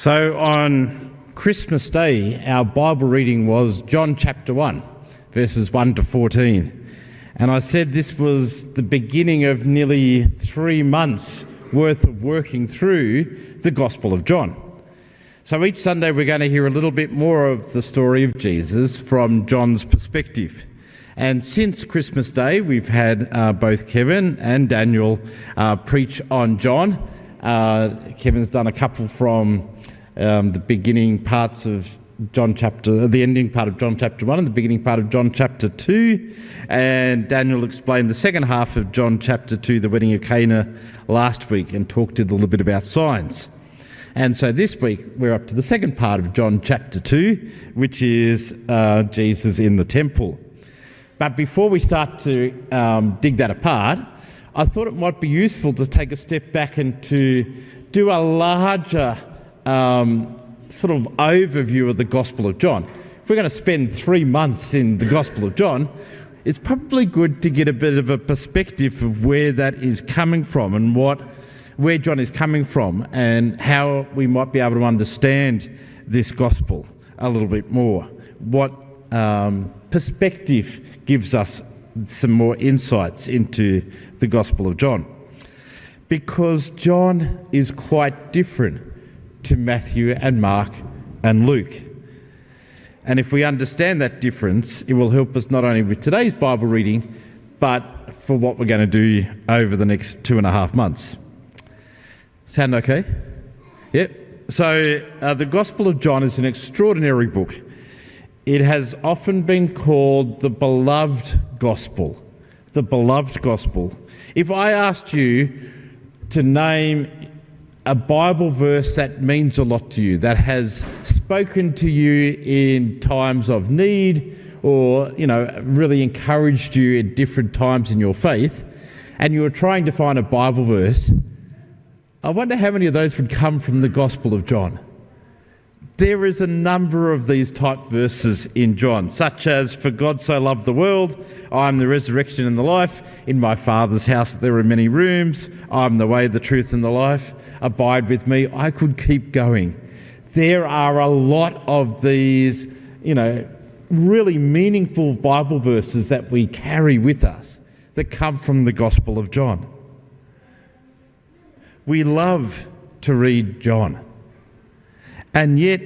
So on Christmas Day, our Bible reading was John chapter 1, verses 1 to 14. And I said this was the beginning of nearly 3 months worth of working through the Gospel of John. So each Sunday we're going to hear a little bit more of the story of Jesus from John's perspective. And since Christmas Day, we've had both Kevin and Daniel preach on John. Kevin's done a couple from the beginning parts of the ending part of John chapter 1 and the beginning part of John chapter 2. And Daniel explained the second half of John chapter 2, the wedding of Cana, last week, and talked a little bit about signs. And so this week we're up to the second part of John chapter 2, which is Jesus in the temple. But before we start to dig that apart, I thought it might be useful to take a step back and to do a larger sort of overview of the Gospel of John. If we're going to spend 3 months in the Gospel of John, it's probably good to get a bit of a perspective of where that is coming from and where John is coming from and how we might be able to understand this Gospel a little bit more. What perspective gives us some more insights into the Gospel of John. Because John is quite different to Matthew and Mark and Luke. And if we understand that difference, it will help us not only with today's Bible reading, but for what we're going to do over the next 2.5 months. Sound okay? Yep. So the Gospel of John is an extraordinary book. It has often been called the beloved gospel. The beloved gospel. If I asked you to name a Bible verse that means a lot to you, that has spoken to you in times of need or, really encouraged you at different times in your faith, and you were trying to find a Bible verse, I wonder how many of those would come from the Gospel of John. There is a number of these type verses in John, such as, "For God so loved the world, I am the resurrection and the life. In my Father's house there are many rooms. I am the way, the truth and the life. Abide with me." I could keep going. There are a lot of these, really meaningful Bible verses that we carry with us that come from the Gospel of John. We love to read John. And yet,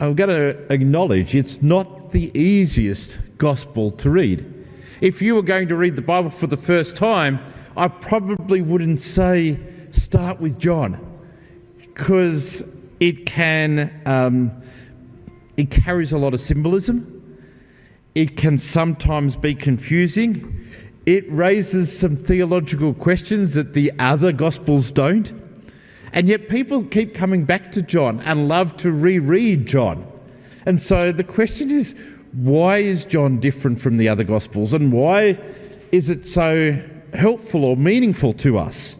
I've got to acknowledge it's not the easiest gospel to read. If you were going to read the Bible for the first time, I probably wouldn't say start with John, because it carries a lot of symbolism. It can sometimes be confusing. It raises some theological questions that the other gospels don't. And yet people keep coming back to John and love to reread John. And so the question is, why is John different from the other Gospels? And why is it so helpful or meaningful to us?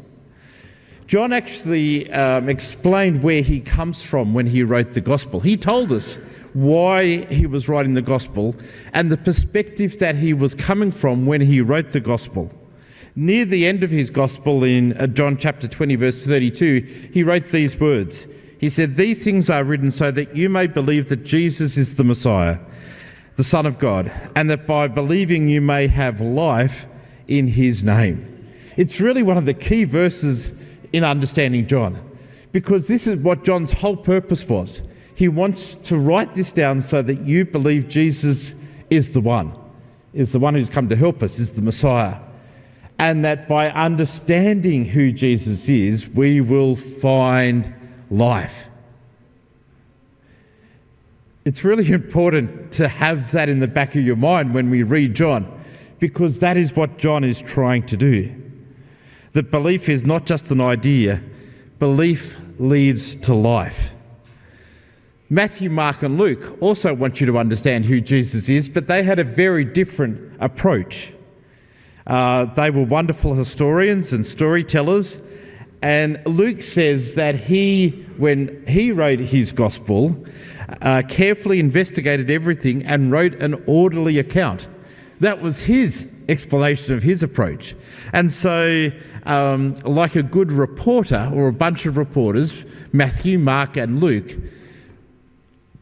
John actually explained where he comes from when he wrote the Gospel. He told us why he was writing the Gospel and the perspective that he was coming from when he wrote the Gospel. Near the end of his Gospel in John chapter 20, verse 32, he wrote these words. He said, "These things are written so that you may believe that Jesus is the Messiah, the Son of God, and that by believing you may have life in his name." It's really one of the key verses in understanding John, because this is what John's whole purpose was. He wants to write this down so that you believe Jesus is the one who's come to help us, is the Messiah. And that by understanding who Jesus is, we will find life. It's really important to have that in the back of your mind when we read John, because that is what John is trying to do. That belief is not just an idea, belief leads to life. Matthew, Mark and Luke also want you to understand who Jesus is, but they had a very different approach. They were wonderful historians and storytellers, and Luke says that when he wrote his gospel, carefully investigated everything and wrote an orderly account. That was his explanation of his approach. And so, like a good reporter or a bunch of reporters, Matthew, Mark and Luke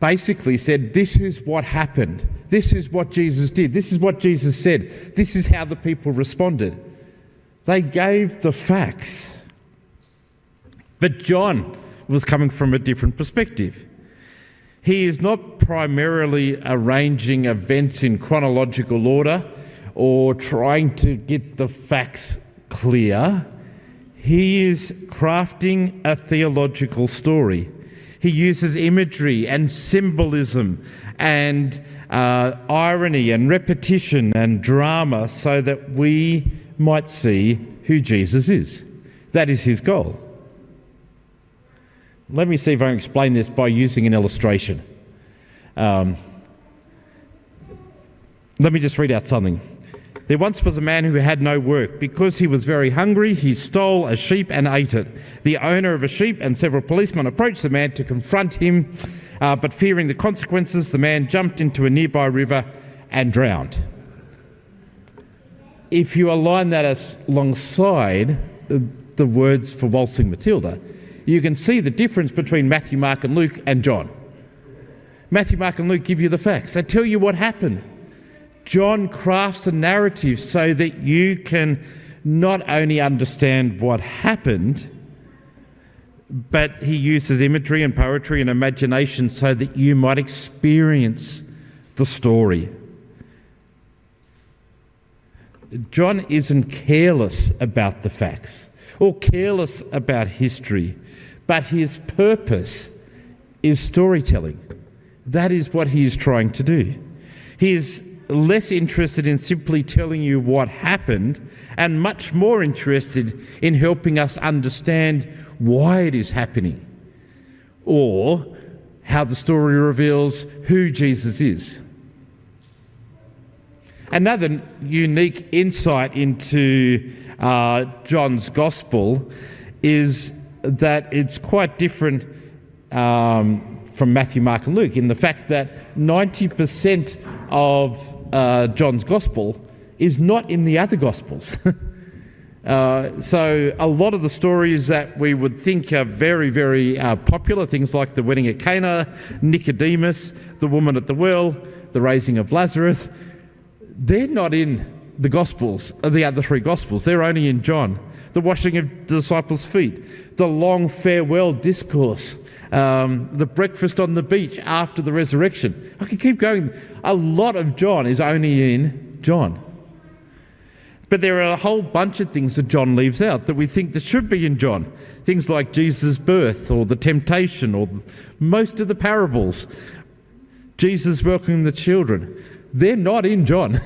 basically said, this is what happened. This is what Jesus did. This is what Jesus said. This is how the people responded. They gave the facts. But John was coming from a different perspective. He is not primarily arranging events in chronological order or trying to get the facts clear. He is crafting a theological story. He uses imagery and symbolism and irony and repetition and drama so that we might see who Jesus is. That is his goal. Let me see if I can explain this by using an illustration. Let me just read out something. There once was a man who had no work. Because he was very hungry, he stole a sheep and ate it. The owner of a sheep and several policemen approached the man to confront him, but fearing the consequences, the man jumped into a nearby river and drowned. If you align that alongside the words for Waltzing Matilda, you can see the difference between Matthew, Mark and Luke and John. Matthew, Mark and Luke give you the facts. They tell you what happened. John crafts a narrative so that you can not only understand what happened, but he uses imagery and poetry and imagination so that you might experience the story. John isn't careless about the facts or careless about history, but his purpose is storytelling. That is what he is trying to do. He is less interested in simply telling you what happened and much more interested in helping us understand why it is happening or how the story reveals who Jesus is. Another unique insight into John's Gospel is that it's quite different from Matthew, Mark and Luke in the fact that 90% of John's Gospel is not in the other Gospels. So a lot of the stories that we would think are very, very popular, things like the wedding at Cana, Nicodemus, the woman at the well, the raising of Lazarus, they're not in the Gospels, the other three Gospels. They're only in John. The washing of the disciples' feet, the long farewell discourse, the breakfast on the beach after the resurrection. I could keep going. A lot of John is only in John. But there are a whole bunch of things that John leaves out that we think that should be in John. Things like Jesus' birth or the temptation or most of the parables. Jesus welcoming the children. They're not in John.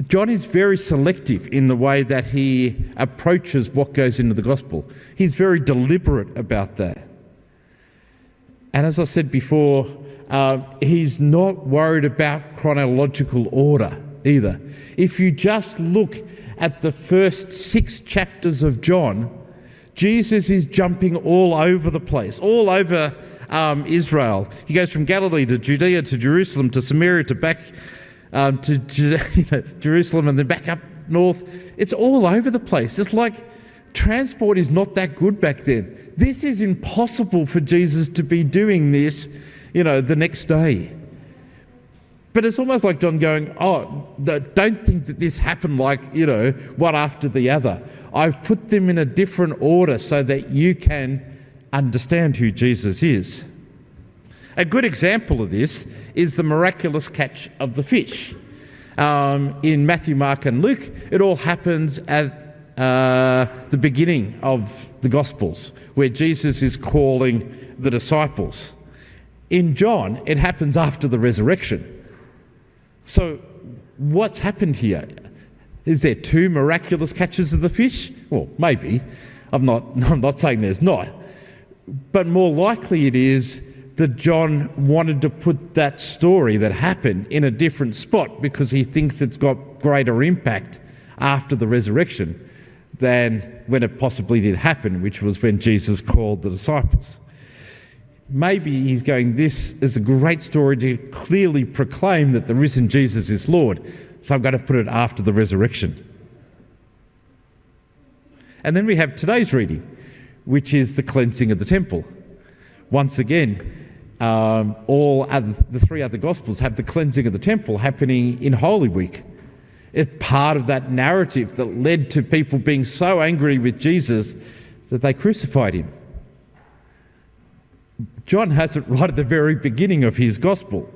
John is very selective in the way that he approaches what goes into the gospel. He's very deliberate about that. And as I said before, he's not worried about chronological order either. If you just look at the first 6 chapters of John, Jesus is jumping all over the place, all over Israel. He goes from Galilee to Judea to Jerusalem to Samaria to back to Jerusalem and then back up north. It's all over the place. It's like transport is not that good back then. This is impossible for Jesus to be doing this, the next day. But it's almost like John going, don't think that this happened like, one after the other. I've put them in a different order so that you can understand who Jesus is. A good example of this is the miraculous catch of the fish. In Matthew, Mark and Luke, it all happens at the beginning of the Gospels, where Jesus is calling the disciples. In John, it happens after the resurrection. So what's happened here? Is there 2 miraculous catches of the fish? Well, maybe. I'm not saying there's not. But more likely it is that John wanted to put that story that happened in a different spot because he thinks it's got greater impact after the resurrection than when it possibly did happen, which was when Jesus called the disciples. maybe he's going, this is a great story to clearly proclaim that the risen Jesus is Lord, so I'm going to put it after the resurrection. And then we have today's reading, which is the cleansing of the temple. Once again, the three other Gospels have the cleansing of the temple happening in Holy Week. It's part of that narrative that led to people being so angry with Jesus that they crucified him. John has it right at the very beginning of his Gospel.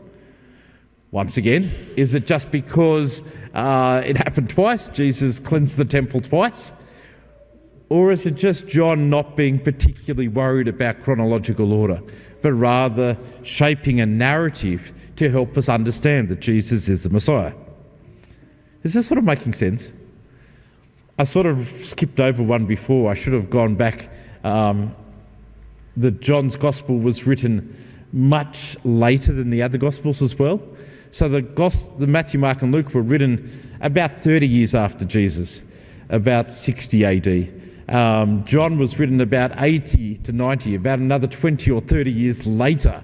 Once again, is it just because it happened twice, Jesus cleansed the temple twice? Or is it just John not being particularly worried about chronological order, but rather shaping a narrative to help us understand that Jesus is the Messiah? Is this sort of making sense? I sort of skipped over one before. I should have gone back. That John's Gospel was written much later than the other Gospels as well. So the Matthew, Mark and Luke were written about 30 years after Jesus, about 60 AD. John was written about 80 to 90, about another 20 or 30 years later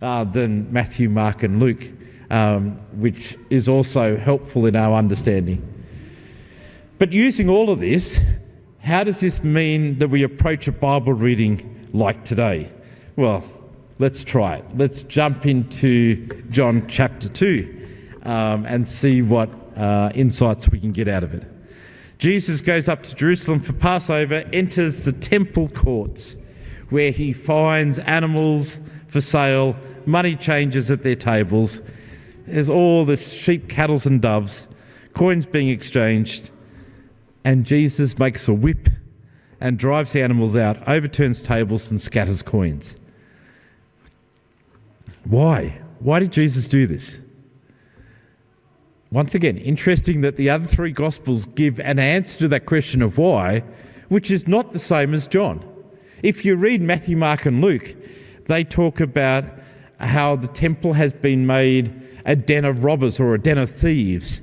than Matthew, Mark and Luke, which is also helpful in our understanding. But using all of this, how does this mean that we approach a Bible reading like today? Well, let's try it. Let's jump into John chapter 2 and see what insights we can get out of it. Jesus goes up to Jerusalem for Passover, enters the temple courts where he finds animals for sale, money changers at their tables. There's all the sheep, cattle and doves, coins being exchanged, and Jesus makes a whip and drives the animals out, overturns tables and scatters coins. Why? Why did Jesus do this? Once again, interesting that the other three Gospels give an answer to that question of why, which is not the same as John. If you read Matthew, Mark and Luke, they talk about how the temple has been made a den of robbers or a den of thieves,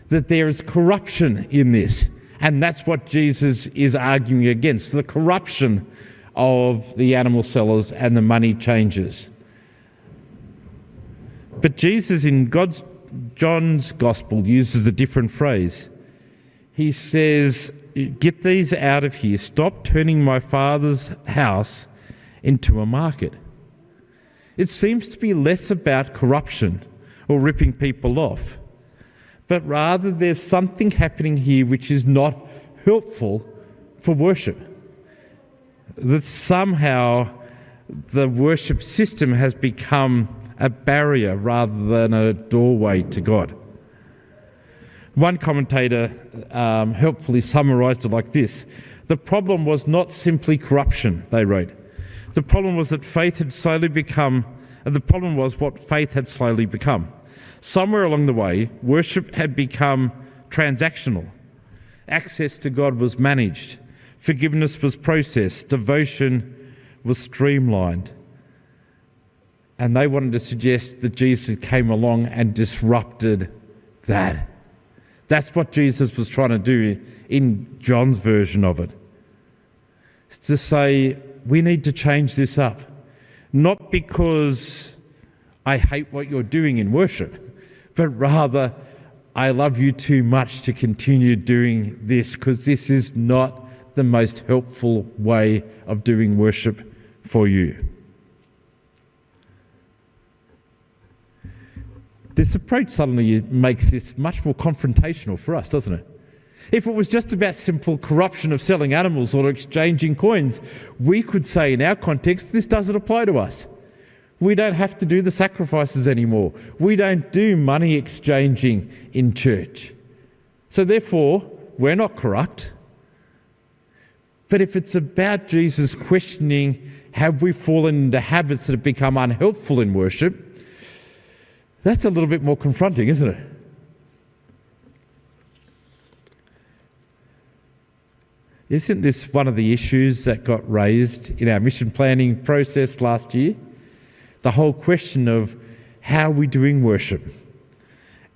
that there is corruption in this. And that's what Jesus is arguing against, the corruption of the animal sellers and the money changers. But Jesus in John's Gospel uses a different phrase. He says, get these out of here. Stop turning my Father's house into a market. It seems to be less about corruption or ripping people off, but rather there's something happening here which is not helpful for worship. That somehow the worship system has become a barrier rather than a doorway to God. One commentator helpfully summarised it like this: the problem was not simply corruption, they wrote. The problem was that the problem was what faith had slowly become. Somewhere along the way, worship had become transactional. Access to God was managed. Forgiveness was processed. Devotion was streamlined. And they wanted to suggest that Jesus came along and disrupted that. That's what Jesus was trying to do in John's version of it. It's to say, we need to change this up. Not because I hate what you're doing in worship, but rather I love you too much to continue doing this, because this is not the most helpful way of doing worship for you. This approach suddenly makes this much more confrontational for us, doesn't it? If it was just about simple corruption of selling animals or exchanging coins, we could say in our context, this doesn't apply to us. We don't have to do the sacrifices anymore. We don't do money exchanging in church. So therefore, we're not corrupt. But if it's about Jesus questioning, have we fallen into habits that have become unhelpful in worship, that's a little bit more confronting, isn't it? Isn't this one of the issues that got raised in our mission planning process last year? The whole question of how are we doing worship?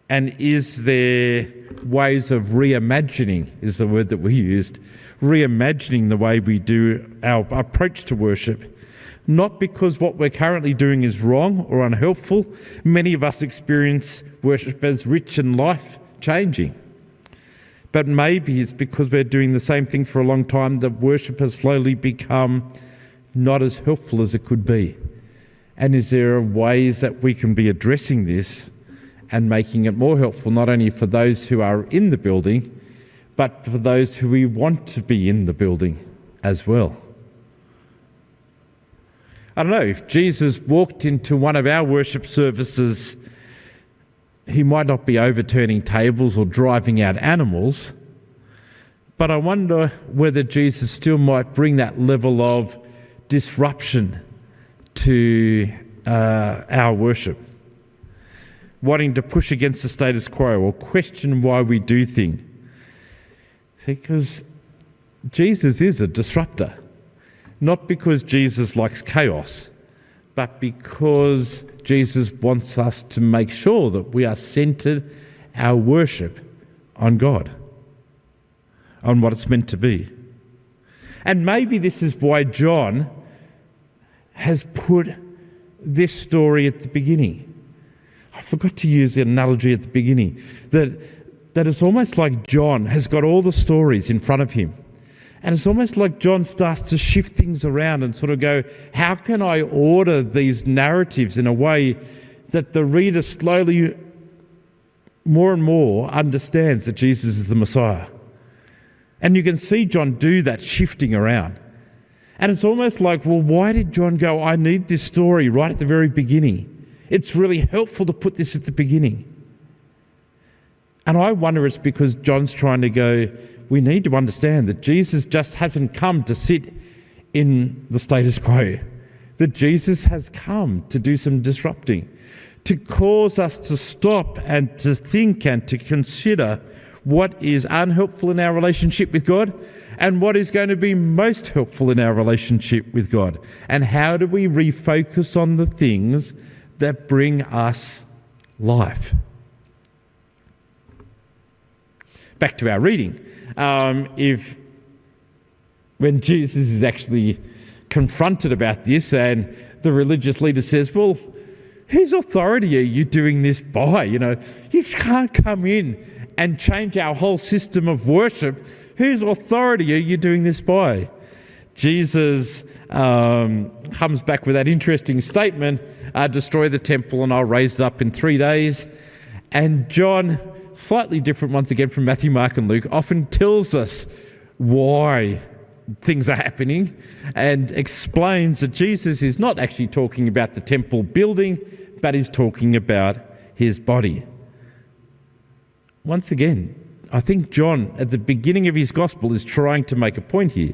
And is there ways of reimagining, is the word that we used, reimagining the way we do our approach to worship, not because what we're currently doing is wrong or unhelpful. Many of us experience worship as rich and life-changing. But maybe it's because we're doing the same thing for a long time that worship has slowly become not as helpful as it could be. And is there ways that we can be addressing this and making it more helpful, not only for those who are in the building, but for those who we want to be in the building as well? I don't know, if Jesus walked into one of our worship services, he might not be overturning tables or driving out animals, but I wonder whether Jesus still might bring that level of disruption to our worship, wanting to push against the status quo or question why we do things. Because Jesus is a disruptor, not because Jesus likes chaos, but because Jesus wants us to make sure that we are centered, our worship, on God, on what it's meant to be. And maybe this is why John has put this story at the beginning. I forgot to use the analogy at the beginning, that it's almost like John has got all the stories in front of him. And it's almost like John starts to shift things around and sort of go, how can I order these narratives in a way that the reader slowly, more and more, understands that Jesus is the Messiah? And you can see John do that shifting around. And it's almost like, well, why did John go, I need this story right at the very beginning? It's really helpful to put this at the beginning. And I wonder it's because John's trying to go, we need to understand that Jesus just hasn't come to sit in the status quo, that Jesus has come to do some disrupting, to cause us to stop and to think and to consider what is unhelpful in our relationship with God and what is going to be most helpful in our relationship with God. And how do we refocus on the things that bring us life? Back to our reading. When Jesus is actually confronted about this and the religious leader says, well, whose authority are you doing this by? You can't come in and change our whole system of worship. Whose authority are you doing this by? Jesus comes back with that interesting statement, destroy the temple and I'll raise it up in 3 days. And John, slightly different once again from Matthew, Mark and Luke, often tells us why things are happening and explains that Jesus is not actually talking about the temple building, but he's talking about his body. Once again, I think John, at the beginning of his gospel, is trying to make a point here,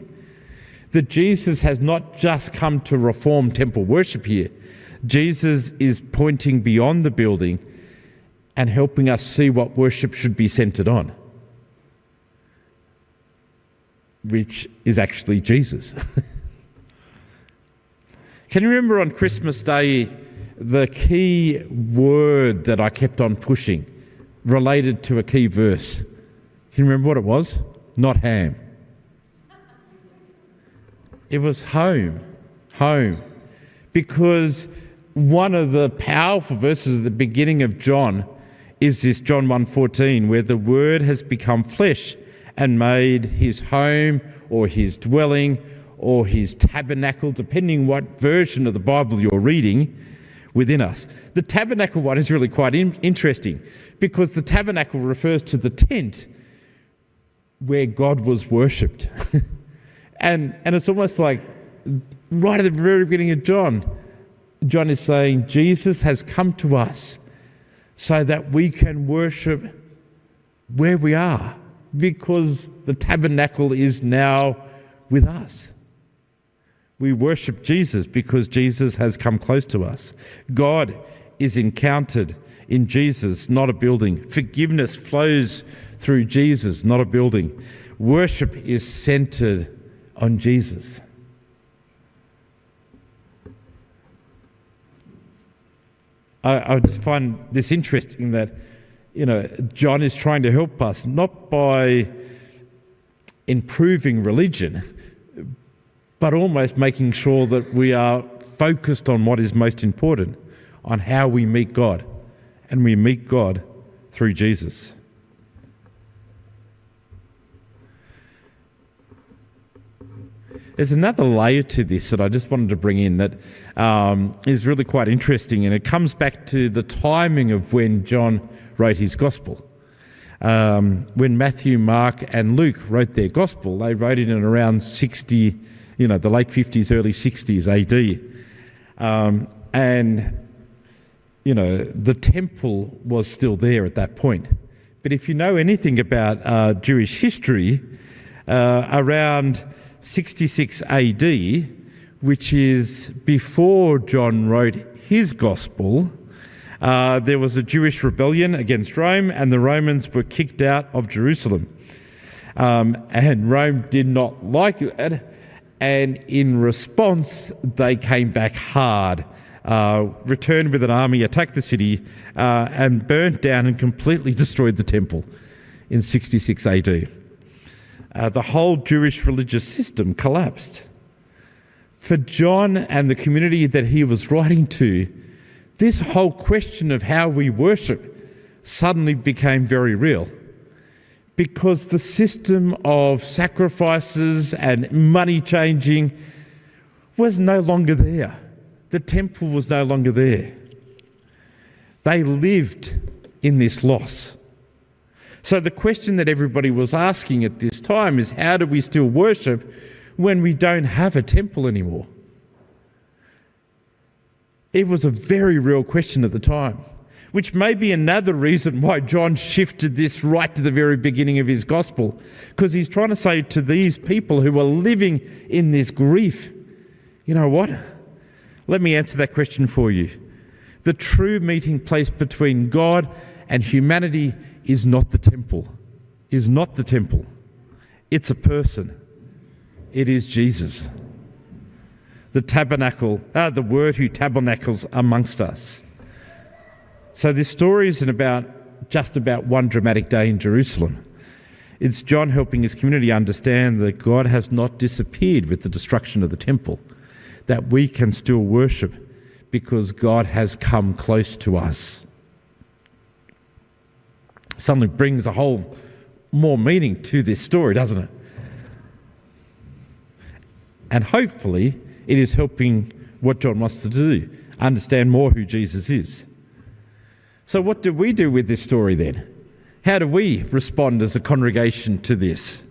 that Jesus has not just come to reform temple worship here. Jesus is pointing beyond the building and helping us see what worship should be centered on, which is actually Jesus. Can you remember on Christmas Day, the key word that I kept on pushing related to a key verse? Can you remember what it was? Not ham. It was home. Home. Because one of the powerful verses at the beginning of John is this John 1:14, where the Word has become flesh and made his home or his dwelling or his tabernacle, depending what version of the Bible you're reading, within us. The tabernacle one is really quite interesting because the tabernacle refers to the tent where God was worshipped. and it's almost like right at the very beginning of John is saying Jesus has come to us so that we can worship where we are, because the tabernacle is now with us. We worship Jesus because Jesus has come close to us. God is encountered in Jesus, not a building. Forgiveness flows through Jesus, not a building. Worship is centered on Jesus. I just find this interesting that, John is trying to help us, not by improving religion, but almost making sure that we are focused on what is most important, on how we meet God. And we meet God through Jesus. There's another layer to this that I just wanted to bring in that is really quite interesting, and it comes back to the timing of when John wrote his gospel. When Matthew, Mark and Luke wrote their gospel, they wrote it in around 60, the late 50s, early 60s AD. The temple was still there at that point. But if you know anything about Jewish history, around 66 AD, which is before John wrote his gospel, there was a Jewish rebellion against Rome, and the Romans were kicked out of Jerusalem. And Rome did not like it, and in response, they came back hard, returned with an army, attacked the city, and burnt down and completely destroyed the temple in 66 AD. The whole Jewish religious system collapsed. For John and the community that he was writing to, this whole question of how we worship suddenly became very real, because the system of sacrifices and money changing was no longer there. The temple was no longer there. They lived in this loss. So the question that everybody was asking at this time is, how do we still worship when we don't have a temple anymore? It was a very real question at the time, which may be another reason why John shifted this right to the very beginning of his gospel, because he's trying to say to these people who are living in this grief, you know what? Let me answer that question for you. The true meeting place between God and humanity is not the temple. It's a person. It is Jesus. The tabernacle, the Word who tabernacles amongst us. So this story isn't just about one dramatic day in Jerusalem. It's John helping his community understand that God has not disappeared with the destruction of the temple, that we can still worship because God has come close to us. Suddenly brings a whole more meaning to this story, doesn't it? And hopefully it is helping what John wants to do, understand more who Jesus is. So what do we do with this story then? How do we respond as a congregation to this?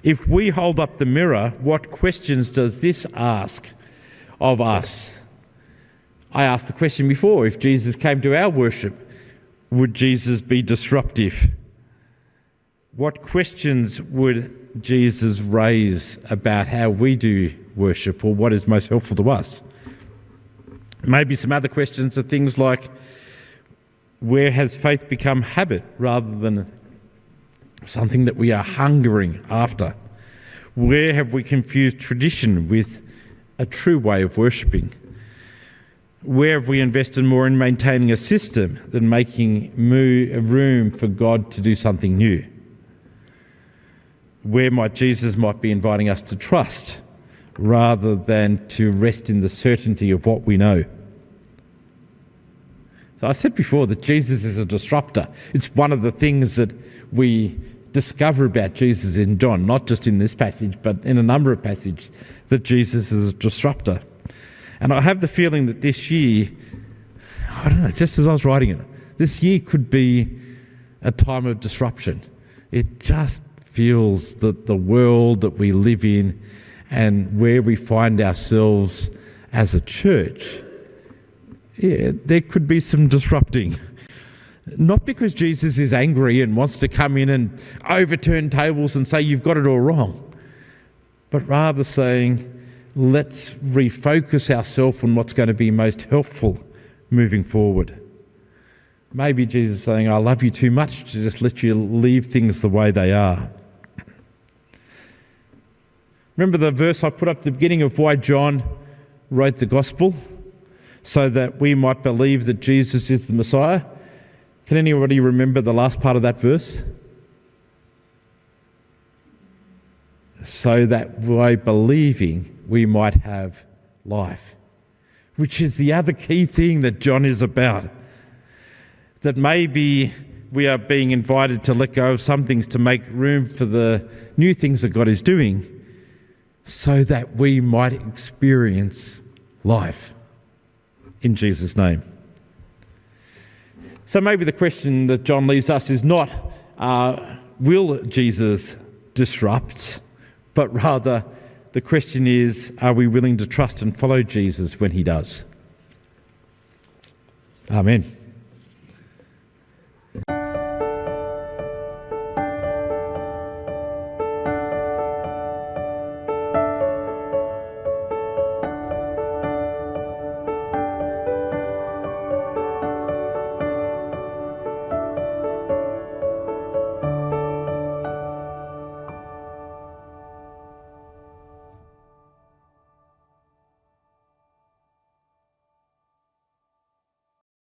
If we hold up the mirror, what questions does this ask of us? I asked the question before, if Jesus came to our worship, would Jesus be disruptive? What questions would Jesus raise about how we do worship, or what is most helpful to us? Maybe some other questions are things like, where has faith become habit rather than something that we are hungering after? Where have we confused tradition with a true way of worshipping? Where have we invested more in maintaining a system than making room for God to do something new? Where might Jesus be inviting us to trust rather than to rest in the certainty of what we know? So I said before that Jesus is a disruptor. It's one of the things that we discover about Jesus in John, not just in this passage, but in a number of passages, that Jesus is a disruptor. And I have the feeling that this year, I don't know, just as I was writing it, this year could be a time of disruption. It just feels that the world that we live in and where we find ourselves as a church, there could be some disrupting. Not because Jesus is angry and wants to come in and overturn tables and say you've got it all wrong, but rather saying, let's refocus ourselves on what's going to be most helpful moving forward. Maybe Jesus is saying, I love you too much to just let you leave things the way they are. Remember the verse I put up at the beginning of why John wrote the gospel? So that we might believe that Jesus is the Messiah. Can anybody remember the last part of that verse? So that by believing we might have life, which is the other key thing that John is about. That maybe we are being invited to let go of some things to make room for the new things that God is doing, so that we might experience life in Jesus' name. So maybe the question that John leaves us is not, will Jesus disrupt? But rather, the question is, are we willing to trust and follow Jesus when he does? Amen.